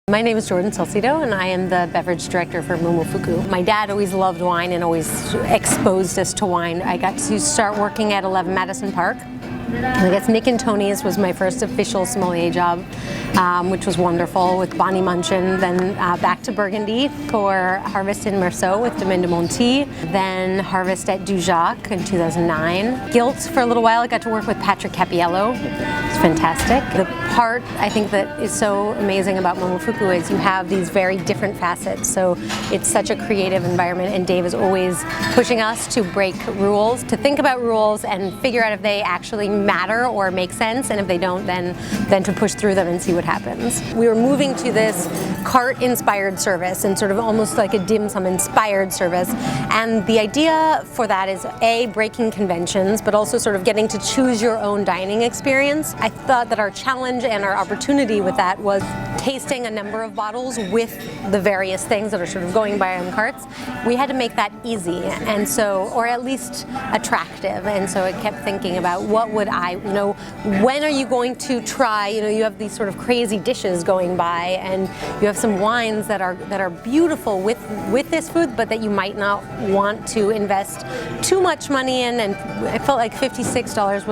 My name is Jordan Salcito, and I am the beverage director for Momofuku. My dad always loved wine and always exposed us to wine. I got to start working at 11 Madison Park. I guess Nick and Tony's was my first official sommelier job, which was wonderful with Bonnie Munchin. Then back to Burgundy for Harvest in Meursault with Domaine de Monty. Then Harvest at Dujac in 2009. GILT for a little while. I got to work with Patrick Cappiello. It's fantastic. The part I think that is so amazing about Momofuku is you have these very different facets. So it's such a creative environment, and Dave is always pushing us to break rules, to think about rules and figure out if they actually matter or make sense, and if they don't, then to push through them and see what happens. We were moving to this cart-inspired service, and sort of almost like a dim sum-inspired service, and the idea for that is A, breaking conventions, but also sort of getting to choose your own dining experience. I thought that our challenge and our opportunity with that was tasting a number of bottles with the various things that are sort of going by on carts. We had to make that easy, and so, or at least attractive, and so I kept thinking about what would when are you going to try, you have these sort of crazy dishes going by, and you have some wines that are beautiful with this food, but that you might not want to invest too much money in, and I felt like $56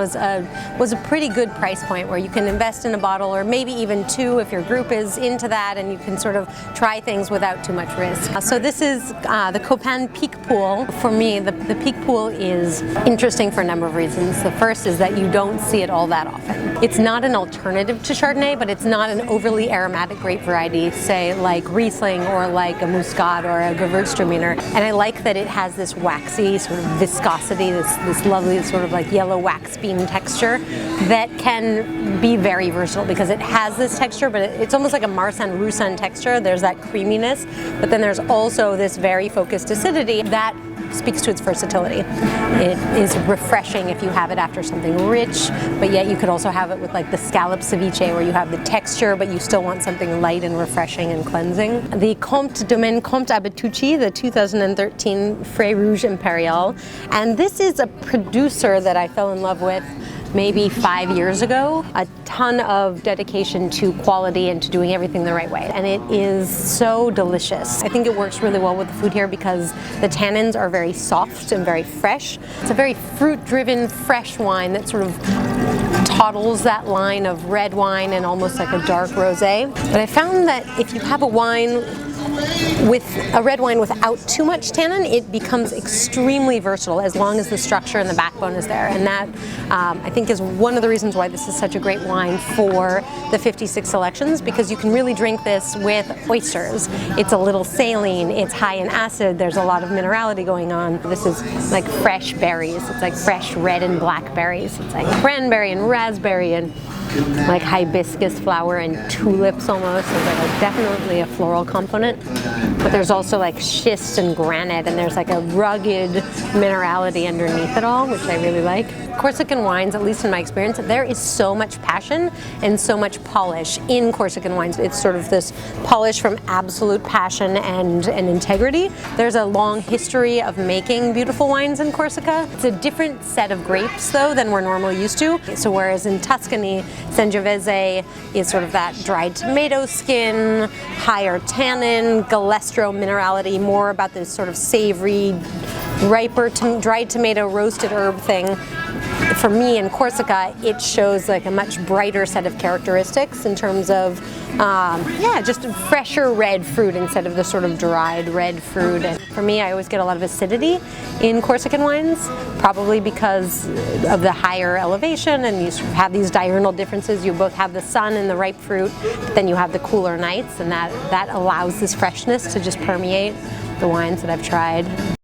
was a pretty good price point where you can invest in a bottle, or maybe even two if your group is into that, and you can sort of try things without too much risk. So this is the Copan Peak Pool. For me, the Peak Pool is interesting for a number of reasons. The first is that you don't see it all that often. It's not an alternative to Chardonnay, but it's not an overly aromatic grape variety, say like Riesling or like a Muscat or a Gewürztraminer. And I like that it has this waxy sort of viscosity, this lovely sort of like yellow wax bean texture that can be very versatile, because it has this texture, but it's almost like a Marsanne Roussanne texture. There's that creaminess, but then there's also this very focused acidity that speaks to its versatility. It is refreshing if you have it after something rich, but yet you could also have it with like the scallop ceviche, where you have the texture, but you still want something light and refreshing and cleansing. The Domaine Comte Abitucci, the 2013 Frais Rouge Imperial, and this is a producer that I fell in love with maybe 5 years ago. A ton of dedication to quality and to doing everything the right way. And it is so delicious. I think it works really well with the food here because the tannins are very soft and very fresh. It's a very fruit-driven, fresh wine that sort of toddles that line of red wine and almost like a dark rosé. But I found that if you have a red wine without too much tannin, it becomes extremely versatile as long as the structure and the backbone is there. And that, I think, is one of the reasons why this is such a great wine for the 56 selections, because you can really drink this with oysters. It's a little saline, it's high in acid, there's a lot of minerality going on. This is like fresh berries. It's like fresh red and black berries. It's like cranberry and raspberry and like hibiscus flower and tulips almost. There's like definitely a floral component, but there's also like schist and granite, and there's like a rugged minerality underneath it all, which I really like. Corsican wines, at least in my experience, there is so much passion and so much polish in Corsican wines. It's sort of this polish from absolute passion and integrity. There's a long history of making beautiful wines in Corsica. It's a different set of grapes, though, than we're normally used to. So whereas in Tuscany, Sangiovese is sort of that dried tomato skin, higher tannin, galestro minerality, more about this sort of savory, riper dried tomato roasted herb thing. For me in Corsica, it shows like a much brighter set of characteristics in terms of, just fresher red fruit instead of the sort of dried red fruit. And for me, I always get a lot of acidity in Corsican wines, probably because of the higher elevation, and you sort of have these diurnal differences. You both have the sun and the ripe fruit, but then you have the cooler nights, and that allows this freshness to just permeate the wines that I've tried.